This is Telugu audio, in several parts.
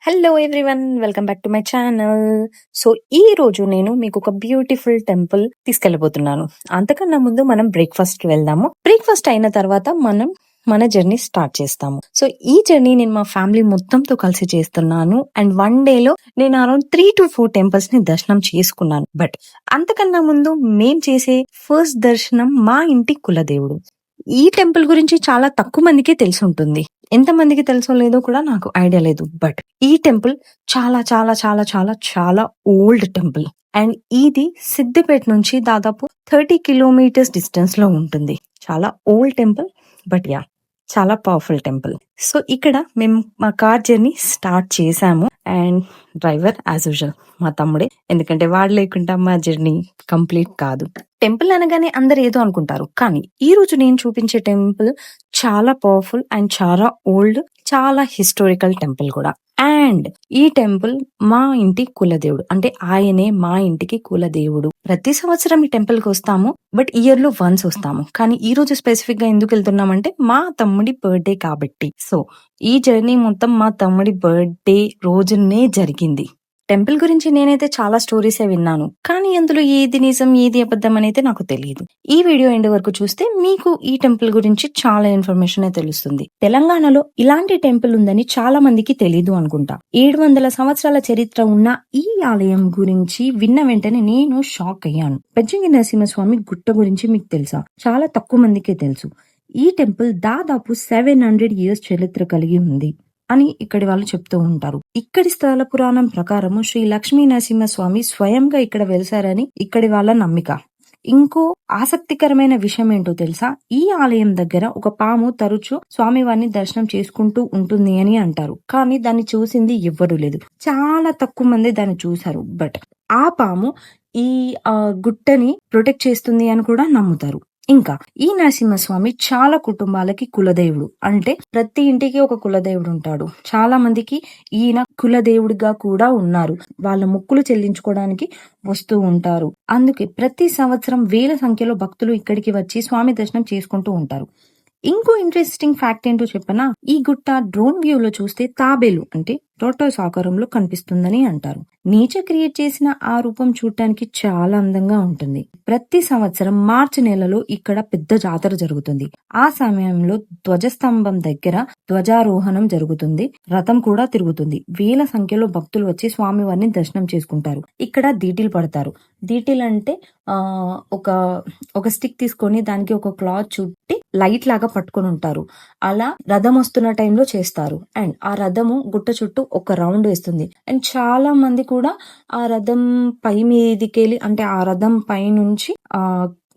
Hello everyone, welcome back to my channel. So ఈ రోజు నేను మీకు ఒక బ్యూటిఫుల్ టెంపుల్ తీసుకెళ్ళబోతున్నాను. అంతకన్నా ముందు మనం బ్రేక్ఫాస్ట్ కి వెళ్దాము. బ్రేక్ఫాస్ట్ అయిన తర్వాత మనం మన జర్నీ స్టార్ట్ చేస్తాము. సో ఈ జర్నీ నేను మా ఫ్యామిలీ మొత్తంతో కలిసి చేస్తున్నాను. అండ్ వన్ డే లో నేను అరౌండ్ 3 to 4 టెంపుల్స్ ని దర్శనం చేసుకున్నాను. బట్ అంతకన్నా ముందు మేం చేసే ఫస్ట్ దర్శనం మా ఇంటి కులదేవుడు. ఈ టెంపుల్ గురించి చాలా తక్కువ మందికి తెలిసి ఉంటుంది. ఎంత మందికి తెలుసో లేదో కూడా నాకు ఐడియా లేదు. బట్ ఈ టెంపుల్ చాలా చాలా చాలా చాలా చాలా ఓల్డ్ టెంపుల్. అండ్ ఇది సిద్దిపేట నుంచి దాదాపు 30 కిలోమీటర్స్ డిస్టెన్స్ లో ఉంటుంది. చాలా ఓల్డ్ టెంపుల్, బట్ యా చాలా పవర్ఫుల్ టెంపుల్. సో ఇక్కడ మేము మా కార్ జర్నీ స్టార్ట్ చేసాము. అండ్ డ్రైవర్ యాజ్ యూజువల్ మా తమ్ముడే, ఎందుకంటే వాడు లేకుండా మా జర్నీ కంప్లీట్ కాదు. టెంపుల్ అనగానే అందరు ఏదో అనుకుంటారు, కానీ ఈ రోజు నేను చూపించే టెంపుల్ చాలా పవర్ఫుల్ అండ్ చాలా ఓల్డ్, చాలా హిస్టారికల్ టెంపుల్ కూడా. అండ్ ఈ టెంపుల్ మా ఇంటి కులదేవుడు, అంటే ఆయనే మా ఇంటికి కులదేవుడు. ప్రతి సంవత్సరం ఈ టెంపుల్ కి వస్తాము, బట్ ఇయర్ లో వన్స్ వస్తాము. కానీ ఈ రోజు స్పెసిఫిక్ గా ఎందుకు వెళ్తున్నామంటే మా తమ్ముడి బర్త్డే కాబట్టి. సో ఈ జర్నీ మొత్తం మా తమ్ముడి బర్త్డే రోజునే జరిగింది. టెంపుల్ గురించి నేనైతే చాలా స్టోరీసే విన్నాను, కానీ అందులో ఏది నిజం ఏది అబద్ధం అనేది నాకు తెలియదు. ఈ వీడియో ఎండ్ వరకు చూస్తే మీకు ఈ టెంపుల్ గురించి చాలా ఇన్ఫర్మేషన్ తెలుస్తుంది. తెలంగాణలో ఇలాంటి టెంపుల్ ఉందని చాలా మందికి తెలీదు అనుకుంటా. 700 సంవత్సరాల చరిత్ర ఉన్న ఈ ఆలయం గురించి విన్న వెంటనే నేను షాక్ అయ్యాను. పెజ్జంగి నరసింహస్వామి గుట్ట గురించి మీకు తెలుసా? చాలా తక్కువ మందికే తెలుసు. ఈ టెంపుల్ దాదాపు 700 years చరిత్ర కలిగి ఉంది అని ఇక్కడి వాళ్ళు చెప్తూ ఉంటారు. ఇక్కడి స్థల పురాణం ప్రకారము శ్రీ లక్ష్మీ నరసింహస్వామి స్వయంగా ఇక్కడ వెలిసారని ఇక్కడి వాళ్ళ నమ్మిక. ఇంకో ఆసక్తికరమైన విషయం ఏంటో తెలుసా? ఈ ఆలయం దగ్గర ఒక పాము తరచూ స్వామివారిని దర్శనం చేసుకుంటూ ఉంటుంది అని అంటారు. కానీ దాన్ని చూసింది ఎవ్వరూ లేదు. చాలా తక్కువ మంది దాన్ని చూశారు. బట్ ఆ పాము ఈ గుట్టని ప్రొటెక్ట్ చేస్తుంది అని కూడా నమ్ముతారు. ఇంకా ఈ నరసింహస్వామి చాలా కుటుంబాలకి కులదేవుడు. అంటే ప్రతి ఇంటికి ఒక కులదేవుడు ఉంటాడు. చాలా మందికి ఈయన కులదేవుడిగా కూడా ఉన్నారు. వాళ్ళ మొక్కులు చెల్లించుకోవడానికి వస్తూ ఉంటారు. అందుకే ప్రతి సంవత్సరం వేల సంఖ్యలో భక్తులు ఇక్కడికి వచ్చి స్వామి దర్శనం చేసుకుంటూ ఉంటారు. ఇంకో ఇంట్రెస్టింగ్ ఫ్యాక్ట్ ఏంటో చెప్పనా? ఈ గుట్ట డ్రోన్ వ్యూలో చూస్తే తాబేలు అంటే టోటాస్ ఆకారంలో కనిపిస్తుందని అంటారు. నేచర్ క్రియేట్ చేసిన ఆ రూపం చూడటానికి చాలా అందంగా ఉంటుంది. ప్రతి సంవత్సరం మార్చి నెలలో ఇక్కడ పెద్ద జాతర జరుగుతుంది. ఆ సమయంలో ధ్వజస్తంభం దగ్గర ధ్వజారోహణం జరుగుతుంది. రథం కూడా తిరుగుతుంది. వేల సంఖ్యలో భక్తులు వచ్చి స్వామివారిని దర్శనం చేసుకుంటారు. ఇక్కడ దీటిలు పడతారు. దీటిలు అంటే ఒక స్టిక్ తీసుకొని దానికి ఒక క్లాత్ చుట్టి లైట్ లాగా పట్టుకొని ఉంటారు. అలా రథం వస్తున్న టైంలో చేస్తారు. అండ్ ఆ రథము గుట్ట చుట్టూ ఒక రౌండ్ వేస్తుంది. అండ్ చాలా మంది కూడా ఆ రథం పై మీదికెళ్ళి, అంటే ఆ రథం పై నుంచి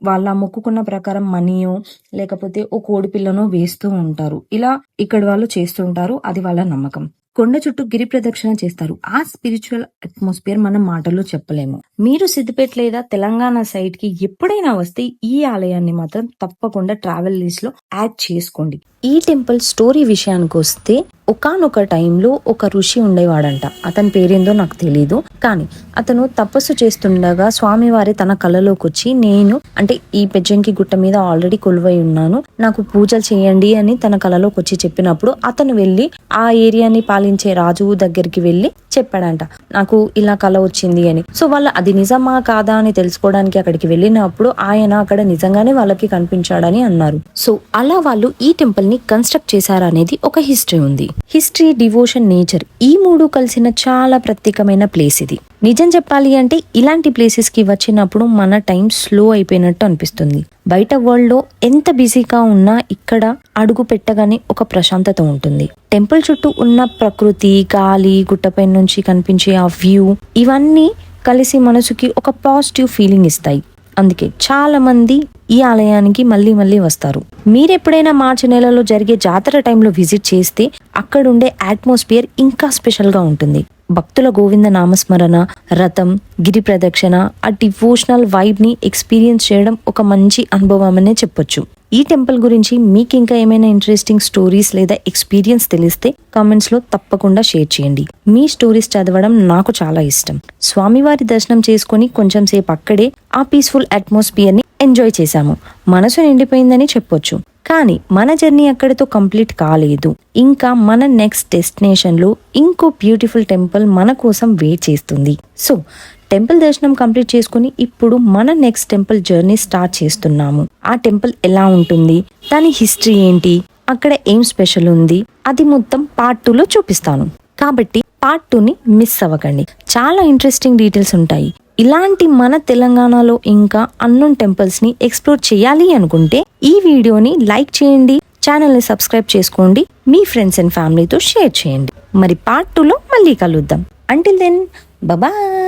వాళ్ళ మొక్కుకున్న ప్రకారం మనీయో లేకపోతే ఓ కోడి పిల్లను వేస్తూ ఉంటారు. ఇలా ఇక్కడ వాళ్ళు చేస్తుంటారు. అది వాళ్ళ నమ్మకం. కొండ చుట్టూ గిరి ప్రదక్షిణ చేస్తారు. ఆ స్పిరిచువల్ అట్మాస్ఫియర్ మనం మాటల్లో చెప్పలేము. మీరు సిద్దిపేట లేదా తెలంగాణ సైడ్ కి ఎప్పుడైనా వస్తే ఈ ఆలయాన్ని మాత్రం తప్పకుండా ట్రావెల్ లిస్ట్ లో యాడ్ చేసుకోండి. ఈ టెంపుల్ స్టోరీ విషయానికి వస్తే, ఒకానొక టైంలో ఒక ఋషి ఉండేవాడంట. అతని పేరేందో నాకు తెలీదు, కానీ అతను తపస్సు చేస్తుండగా స్వామివారి తన కళలోకి వచ్చి, నేను అంటే ఈ పెజ్జంకి గుట్ట మీద ఆల్రెడీ కొలువై ఉన్నాను, నాకు పూజలు చేయండి అని తన కళలోకి వచ్చి చెప్పినప్పుడు అతను వెళ్లి ఆ ఏరియాని పాలించే రాజు దగ్గరికి వెళ్లి చెప్పాడంట, నాకు ఇలా కళ వచ్చింది అని. సో వాళ్ళు అది నిజమా కాదా అని తెలుసుకోవడానికి అక్కడికి వెళ్ళినప్పుడు ఆయన అక్కడ నిజంగానే వాళ్ళకి కనిపించాడని అన్నారు. సో అలా వాళ్ళు ఈ టెంపుల్ ని కన్స్ట్రక్ట్ చేశారనేది ఒక హిస్టరీ ఉంది. హిస్టరీ, డివోషన్, నేచర్ ఈ మూడు కలిసిన చాలా ప్రత్యేకమైన ప్లేస్ ఇది. నిజం చెప్పాలి అంటే ఇలాంటి ప్లేసెస్ కి వచ్చినప్పుడు మన టైం స్లో అయిపోయినట్టు అనిపిస్తుంది. బయట వరల్డ్ లో ఎంత బిజీగా ఉన్నా ఇక్కడ అడుగు పెట్టగానే ఒక ప్రశాంతత ఉంటుంది. టెంపుల్ చుట్టూ ఉన్న ప్రకృతి, గాలి, గుట్టపై నుంచి కనిపించే ఆ వ్యూ ఇవన్నీ కలిసి మనసుకి ఒక పాజిటివ్ ఫీలింగ్ ఇస్తాయి. అందుకే చాలా మంది ఈ ఆలయానికి మళ్ళీ మళ్ళీ వస్తారు. మీరెప్పుడైనా మార్చి నెలలో జరిగే జాతర టైంలో విజిట్ చేస్తే అక్కడుండే అట్మాస్ఫియర్ ఇంకా స్పెషల్ గా ఉంటుంది. భక్తుల గోవింద నామస్మరణ, రథం, గిరి ప్రదక్షిణ, ఆ డివోషనల్ వైబ్ ని ఎక్స్పీరియన్స్ చేయడం ఒక మంచి అనుభవం అనే చెప్పొచ్చు. ఈ టెంపుల్ గురించి మీకు ఇంకా ఏమైనా ఇంట్రెస్టింగ్ స్టోరీస్ లేదా ఎక్స్పీరియన్స్ తెలిస్తే కామెంట్స్ లో తప్పకుండా షేర్ చేయండి. మీ స్టోరీస్ చదవడం నాకు చాలా ఇష్టం. స్వామివారి దర్శనం చేసుకుని కొంచెం సేపు అక్కడే ఆ పీస్ఫుల్ అట్మాస్ఫియర్ ని ఎంజాయ్ చేశాము. మనసు నిండిపోయిందని చెప్పొచ్చు. కానీ మన జర్నీ అక్కడితో కంప్లీట్ కాలేదు. ఇంకా మన నెక్స్ట్ డెస్టినేషన్ లో ఇంకో బ్యూటిఫుల్ టెంపుల్ మన కోసం వెయిట్ చేస్తుంది. సో టెంపుల్ దర్శనం కంప్లీట్ చేసుకుని ఇప్పుడు మన నెక్స్ట్ టెంపుల్ జర్నీ స్టార్ట్ చేస్తున్నాము. ఆ టెంపుల్ ఎలా ఉంటుంది, దాని హిస్టరీ ఏంటి, అక్కడ ఏం స్పెషల్ ఉంది, అది మొత్తం పార్ట్ 2లో చూపిస్తాను. కాబట్టి పార్ట్ 2ని మిస్ అవ్వకండి. చాలా ఇంట్రెస్టింగ్ డీటెయిల్స్ ఉంటాయి. ఇలాంటి మన తెలంగాణలో ఇంకా అన్నోన్ టెంపుల్స్ ని ఎక్స్ప్లోర్ చేయాలి అనుకుంటే ఈ వీడియోని లైక్ చేయండి, ఛానల్ ని సబ్స్క్రైబ్ చేసుకోండి, మీ ఫ్రెండ్స్ అండ్ ఫ్యామిలీతో షేర్ చేయండి. మరి పార్ట్ 2లో మళ్ళీ కలుద్దాం. Until then bye.